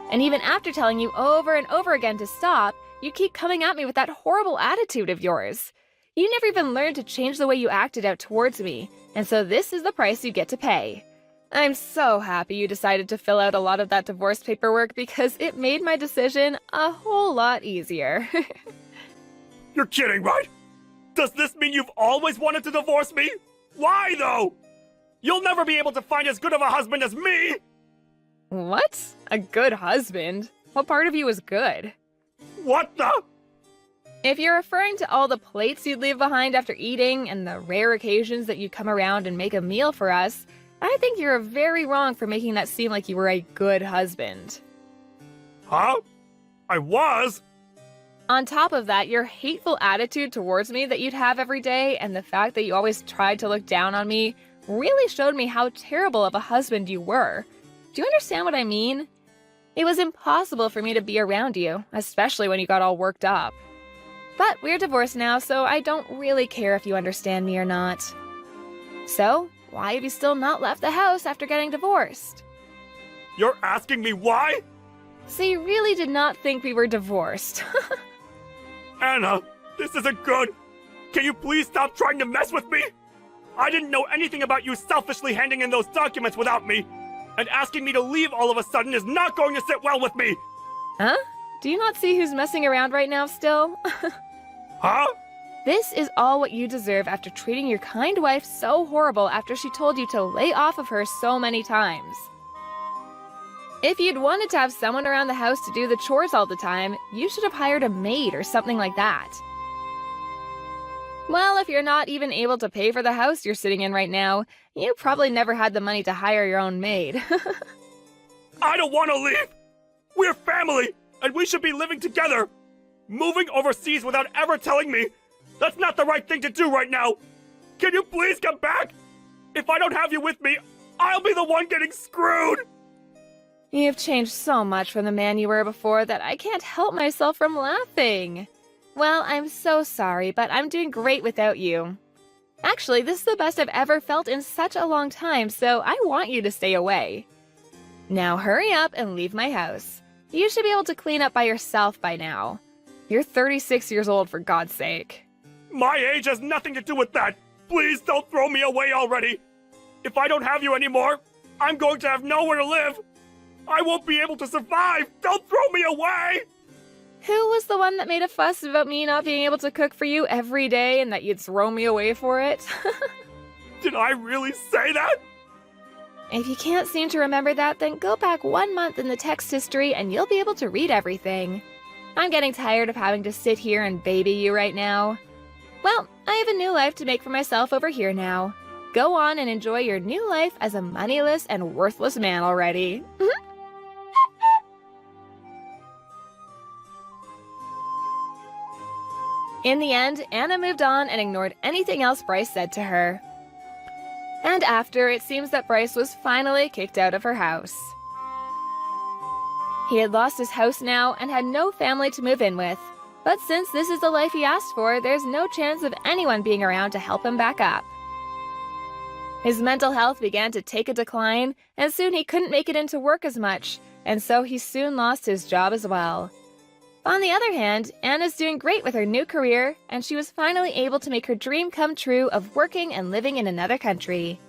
D: And even after telling you over and over again to stop, you keep coming at me with that horrible attitude of yours. You never even learned to change the way you acted out towards me, and so this is the price you get to pay. I'm so happy you decided to fill out a lot of that divorce paperwork because it made my decision a whole lot easier.
C: You're kidding, right? Does this mean you've always wanted to divorce me? Why, though? You'll never be able to find as good of a husband as me!
D: What? A good husband? What part of you is good?
C: What the?
D: If you're referring to all the plates you'd leave behind after eating and the rare occasions that you come around and make a meal for us, I think you're very wrong for making that seem like you were a good husband.
C: Huh? I was?
D: On top of that, your hateful attitude towards me that you'd have every day and the fact that you always tried to look down on me really showed me how terrible of a husband you were. Do you understand what I mean? It was impossible for me to be around you, especially when you got all worked up. But we're divorced now, so I don't really care if you understand me or not. So, why have you still not left the house after getting divorced?
C: You're asking me why?
D: So you really did not think we were divorced.
C: Anna, this isn't good. Can you please stop trying to mess with me? I didn't know anything about you selfishly handing in those documents without me. And asking me to leave all of a sudden is not going to sit well with me.
D: Huh? Do you not see who's messing around right now still?
C: Huh?
D: This is all what you deserve after treating your kind wife so horrible after she told you to lay off of her so many times. If you'd wanted to have someone around the house to do the chores all the time, you should have hired a maid or something like that. Well, if you're not even able to pay for the house you're sitting in right now, you probably never had the money to hire your own maid.
C: I don't want to leave! We're family, and we should be living together! Moving overseas without ever telling me, that's not the right thing to do right now! Can you please come back? If I don't have you with me, I'll be the one getting screwed!
D: You've changed so much from the man you were before that I can't help myself from laughing. Well, I'm so sorry, but I'm doing great without you. Actually, this is the best I've ever felt in such a long time, so I want you to stay away. Now hurry up and leave my house. You should be able to clean up by yourself by now. You're 36 years old, for God's sake.
C: My age has nothing to do with that! Please don't throw me away already! If I don't have you anymore, I'm going to have nowhere to live! I won't be able to survive! Don't throw me away!
D: Who was the one that made a fuss about me not being able to cook for you every day and that you'd throw me away for it?
C: Did I really say that?
D: If you can't seem to remember that, then go back 1 month in the text history and you'll be able to read everything. I'm getting tired of having to sit here and baby you right now. Well, I have a new life to make for myself over here now. Go on and enjoy your new life as a moneyless and worthless man already. In the end, Anna moved on and ignored anything else Bryce said to her. And after, it seems that Bryce was finally kicked out of her house. He had lost his house now and had no family to move in with. But since this is the life he asked for, there's no chance of anyone being around to help him back up. His mental health began to take a decline, and soon he couldn't make it into work as much, and so he soon lost his job as well. On the other hand, Anna's doing great with her new career, and she was finally able to make her dream come true of working and living in another country.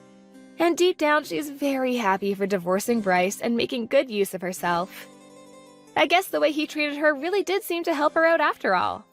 D: And deep down, she's very happy for divorcing Bryce and making good use of herself. I guess the way he treated her really did seem to help her out after all.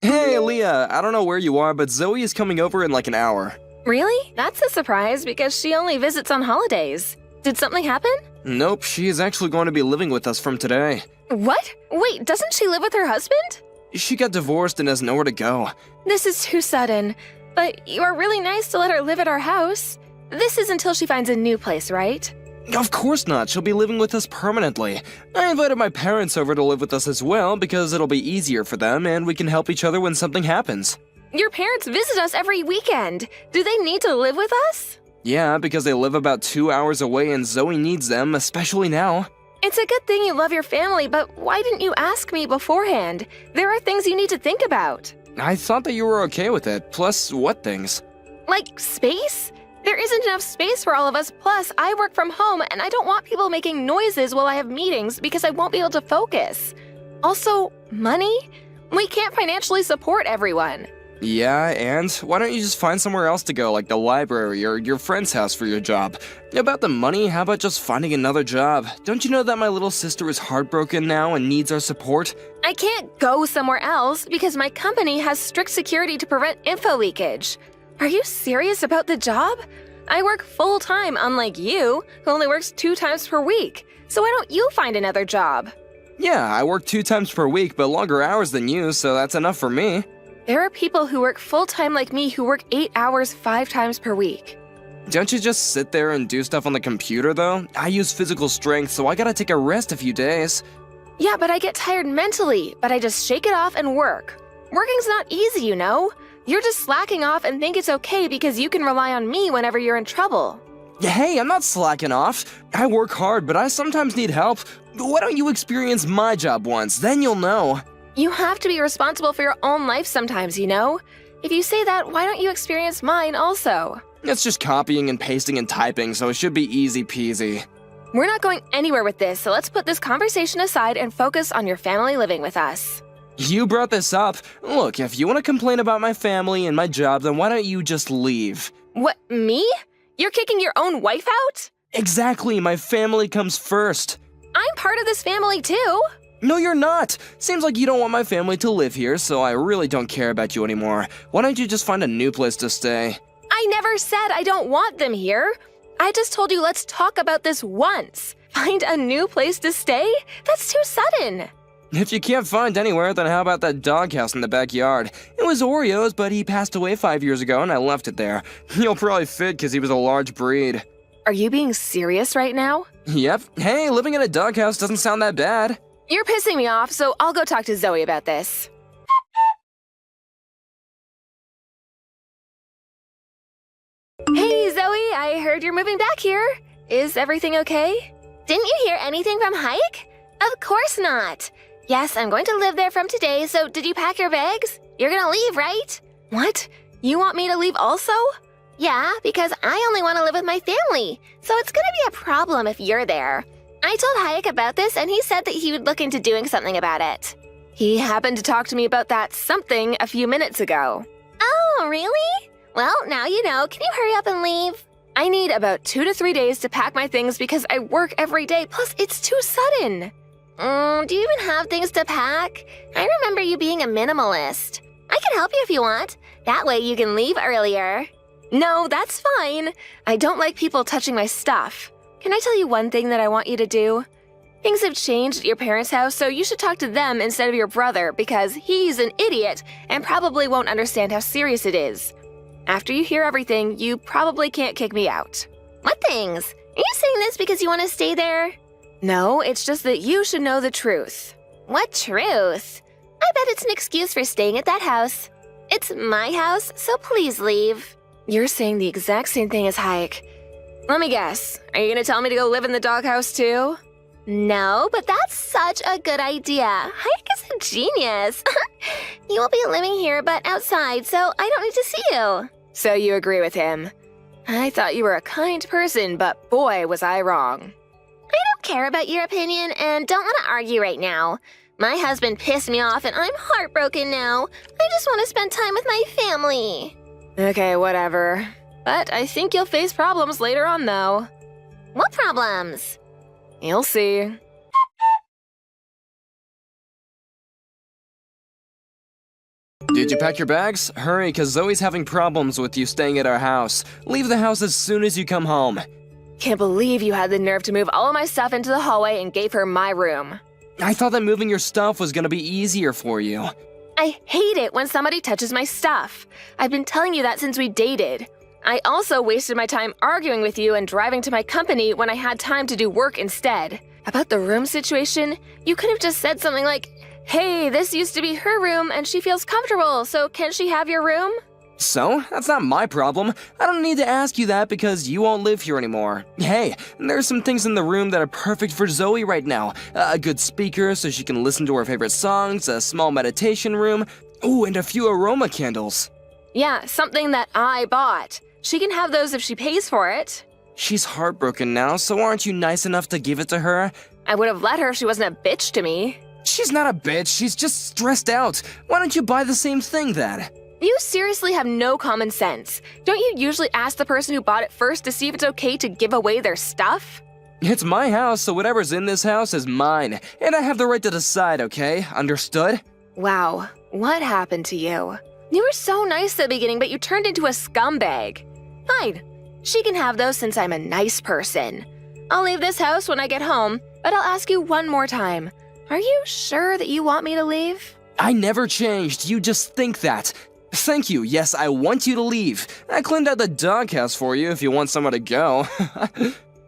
E: Hey, Leah, I don't know where you are, but Zoe is coming over in like an hour.
F: Really? That's a surprise because she only visits on holidays. Did something happen?
E: Nope, she is actually going to be living with us from today.
F: What? Wait, doesn't she live with her husband?
E: She got divorced and has nowhere to go.
F: This is too sudden. But you are really nice to let her live at our house. This is until she finds a new place, right?
E: Of course not, she'll be living with us permanently. I invited my parents over to live with us as well because it'll be easier for them and we can help each other when something happens.
F: Your parents visit us every weekend. Do they need to live with us?
E: Yeah, because they live about 2 hours away and Zoe needs them, especially now.
F: It's a good thing you love your family, but why didn't you ask me beforehand? There are things you need to think about.
E: I thought that you were okay with it, plus what things?
F: Like space? There isn't enough space for all of us, plus I work from home and I don't want people making noises while I have meetings because I won't be able to focus. Also, money? We can't financially support everyone.
E: Yeah, and why don't you just find somewhere else to go, like the library or your friend's house for your job? About the money, how about just finding another job? Don't you know that my little sister is heartbroken now and needs our support?
F: I can't go somewhere else because my company has strict security to prevent info leakage. Are you serious about the job? I work full-time, unlike you, who only works 2 times per week. So why don't you find another job?
E: Yeah, I work 2 times per week, but longer hours than you, so that's enough for me.
F: There are people who work full-time like me who work 8 hours 5 times per week.
E: Don't you just sit there and do stuff on the computer, though? I use physical strength, so I gotta take a rest a few days.
F: Yeah, but I get tired mentally, but I just shake it off and work. Working's not easy, you know? You're just slacking off and think it's okay because you can rely on me whenever you're in trouble.
E: Hey, I'm not slacking off. I work hard, but I sometimes need help. Why don't you experience my job once, then you'll know.
F: You have to be responsible for your own life sometimes, you know? If you say that, why don't you experience mine also?
E: It's just copying and pasting and typing, so it should be easy peasy.
F: We're not going anywhere with this, so let's put this conversation aside and focus on your family living with us.
E: You brought this up. Look, if you want to complain about my family and my job, then why don't you just leave?
F: What, me? You're kicking your own wife out?
E: Exactly, my family comes first.
F: I'm part of this family too.
E: No, you're not. Seems like you don't want my family to live here, so I really don't care about you anymore. Why don't you just find a new place to stay?
F: I never said I don't want them here. I just told you let's talk about this once. Find a new place to stay? That's too sudden.
E: If you can't find anywhere, then how about that doghouse in the backyard? It was Oreo's, but he passed away 5 years ago and I left it there. You'll probably fit because he was a large breed.
F: Are you being serious right now?
E: Yep. Hey, living in a doghouse doesn't sound that bad.
F: You're pissing me off, so I'll go talk to Zoe about this. Hey, Zoe, I heard you're moving back here. Is everything okay? Didn't you hear anything from Hike? Of course not. Yes, I'm going to live there from today, so did you pack your bags? You're gonna leave, right? What? You want me to leave also? Yeah, because I only want to live with my family, so it's gonna be a problem if you're there. I told Hayek about this, and he said that he would look into doing something about it. He happened to talk to me about that something a few minutes ago. Oh, really? Well, now you know. Can you hurry up and leave? I need about 2 to 3 days to pack my things because I work every day, plus it's too sudden. Do you even have things to pack? I remember you being a minimalist. I can help you if you want. That way you can leave earlier. No, that's fine. I don't like people touching my stuff. Can I tell you one thing that I want you to do? Things have changed at your parents' house, so you should talk to them instead of your brother because he's an idiot and probably won't understand how serious it is. After you hear everything, you probably can't kick me out. What things? Are you saying this because you want to stay there? No, it's just that you should know the truth. What truth? I bet it's an excuse for staying at that house. It's my house, so please leave. You're saying the exact same thing as Hayek. Let me guess. Are you gonna tell me to go live in the doghouse too? No, but that's such a good idea. Hayek is a genius. You will be living here, but outside, so I don't need to see you. So you agree with him. I thought you were a kind person, but boy, was I wrong. I don't care about your opinion and don't want to argue right now. My husband pissed me off and I'm heartbroken now. I just want to spend time with my family. Okay, whatever. But I think you'll face problems later on, though. What problems? You'll see.
E: Did you pack your bags? Hurry, because Zoe's having problems with you staying at our house. Leave the house as soon as you come home.
F: Can't believe you had the nerve to move all of my stuff into the hallway and gave her my room.
E: I thought that moving your stuff was gonna be easier for you.
F: I hate it when somebody touches my stuff. I've been telling you that since we dated. I also wasted my time arguing with you and driving to my company when I had time to do work instead. About the room situation, you could have just said something like, hey, this used to be her room and she feels comfortable, so can she have your room?
E: So? That's not my problem. I don't need to ask you that because you won't live here anymore. Hey, there's some things in the room that are perfect for Zoe right now. A good speaker so she can listen to her favorite songs, a small meditation room, ooh, and a few aroma candles.
F: Yeah, something that I bought. She can have those if she pays for it.
E: She's heartbroken now, so aren't you nice enough to give it to her?
F: I would have let her if she wasn't a bitch to me.
E: She's not a bitch, she's just stressed out. Why don't you buy the same thing then?
F: You seriously have no common sense. Don't you usually ask the person who bought it first to see if it's okay to give away their stuff?
E: It's my house, so whatever's in this house is mine, and I have the right to decide, okay? Understood?
F: Wow, what happened to you? You were so nice at the beginning, but you turned into a scumbag. Fine, she can have those since I'm a nice person. I'll leave this house when I get home, but I'll ask you one more time. Are you sure that you want me to leave?
E: I never changed, you just think that. Thank you, yes, I want you to leave. I cleaned out the doghouse for you if you want somewhere to go.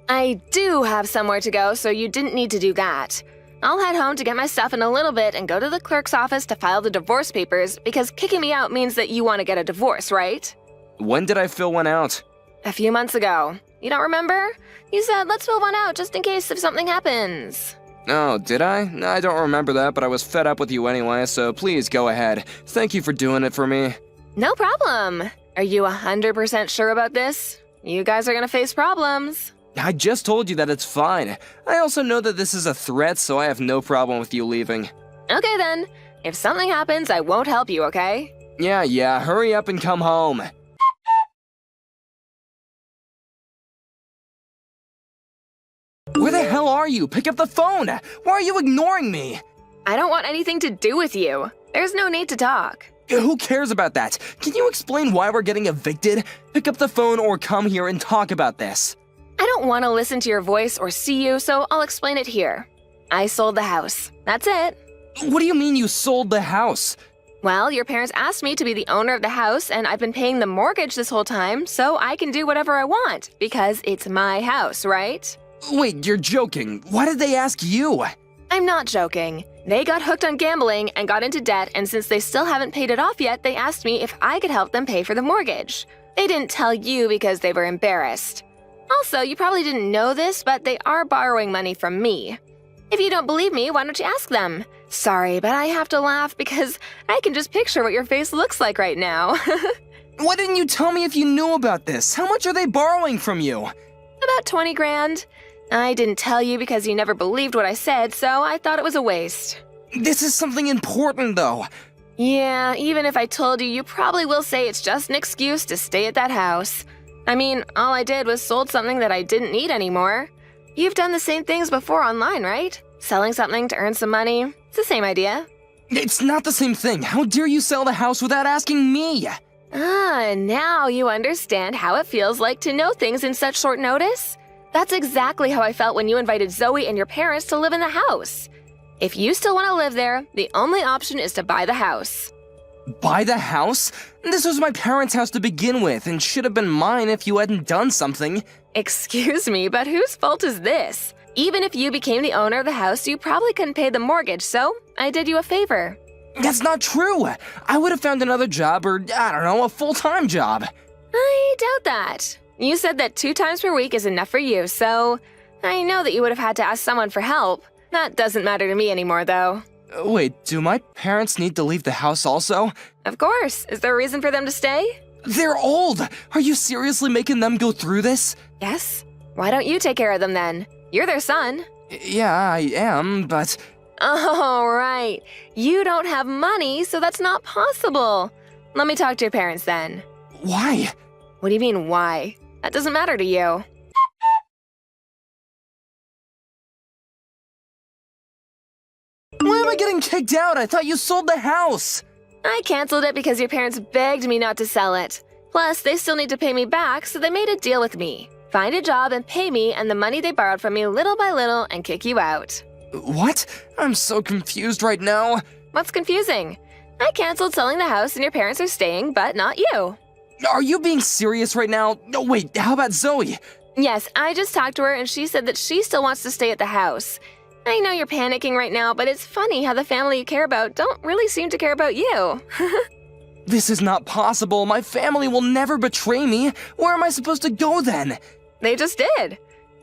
F: I do have somewhere to go, so you didn't need to do that. I'll head home to get my stuff in a little bit and go to the clerk's office to file the divorce papers because kicking me out means that you want to get a divorce, right?
E: When did I fill one out?
F: A few months ago. You don't remember? You said, let's fill one out just in case if something happens.
E: Oh, did I? I don't remember that, but I was fed up with you anyway, so please go ahead. Thank you for doing it for me.
F: No problem. Are you 100% sure about this? You guys are gonna face problems.
E: I just told you that it's fine. I also know that this is a threat, so I have no problem with you leaving.
F: Okay then. If something happens, I won't help you, okay?
E: Yeah, hurry up and come home. Where the hell are you? Pick up the phone! Why are you ignoring me?
F: I don't want anything to do with you. There's no need to talk.
E: Who cares about that? Can you explain why we're getting evicted? Pick up the phone or come here and talk about this.
F: I don't want to listen to your voice or see you, so I'll explain it here. I sold the house. That's it.
E: What do you mean you sold the house?
F: Well, your parents asked me to be the owner of the house, and I've been paying the mortgage this whole time, so I can do whatever I want, because it's my house, right?
E: Wait, you're joking. Why did they ask you?
F: I'm not joking. They got hooked on gambling and got into debt, and since they still haven't paid it off yet, they asked me if I could help them pay for the mortgage. They didn't tell you because they were embarrassed. Also, you probably didn't know this, but they are borrowing money from me. If you don't believe me, why don't you ask them? Sorry, but I have to laugh because I can just picture what your face looks like right now.
E: Why didn't you tell me if you knew about this? How much are they borrowing from you?
F: About 20 grand. I didn't tell you because you never believed what I said, so I thought it was a waste.
E: This is something important, though.
F: Yeah, even if I told you, you probably will say it's just an excuse to stay at that house. I mean, all I did was sold something that I didn't need anymore. You've done the same things before online, right? Selling something to earn some money. It's the same idea.
E: It's not the same thing. How dare you sell the house without asking me?
F: Now you understand how it feels like to know things in such short notice? That's exactly how I felt when you invited Zoe and your parents to live in the house. If you still want to live there, the only option is to buy the house.
E: Buy the house? This was my parents' house to begin with and should have been mine if you hadn't done something.
F: Excuse me, but whose fault is this? Even if you became the owner of the house, you probably couldn't pay the mortgage, so I did you a favor.
E: That's not true. I would have found another job or, I don't know, a full-time job.
F: I doubt that. You said that 2 times per week is enough for you, so I know that you would have had to ask someone for help. That doesn't matter to me anymore, though.
E: Wait, do my parents need to leave the house also?
F: Of course. Is there a reason for them to stay?
E: They're old! Are you seriously making them go through this?
F: Yes. Why don't you take care of them then? You're their son.
E: Yeah, I am, but...
F: Oh, right. You don't have money, so that's not possible. Let me talk to your parents then.
E: Why?
F: What do you mean, why? That doesn't matter to you.
E: Why am I getting kicked out? I thought you sold the house!
F: I canceled it because your parents begged me not to sell it. Plus, they still need to pay me back, so they made a deal with me. Find a job and pay me and the money they borrowed from me little by little and kick you out.
E: What? I'm so confused right now.
F: What's confusing? I canceled selling the house and your parents are staying, but not you.
E: Are you being serious right now? No, wait, how about Zoe?
F: Yes, I just talked to her and she said that she still wants to stay at the house. I know you're panicking right now, but it's funny how the family you care about don't really seem to care about you.
E: This is not possible. My family will never betray me. Where am I supposed to go then?
F: They just did.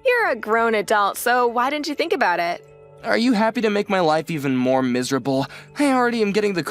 F: You're a grown adult, so why didn't you think about it?
E: Are you happy to make my life even more miserable? I already am getting the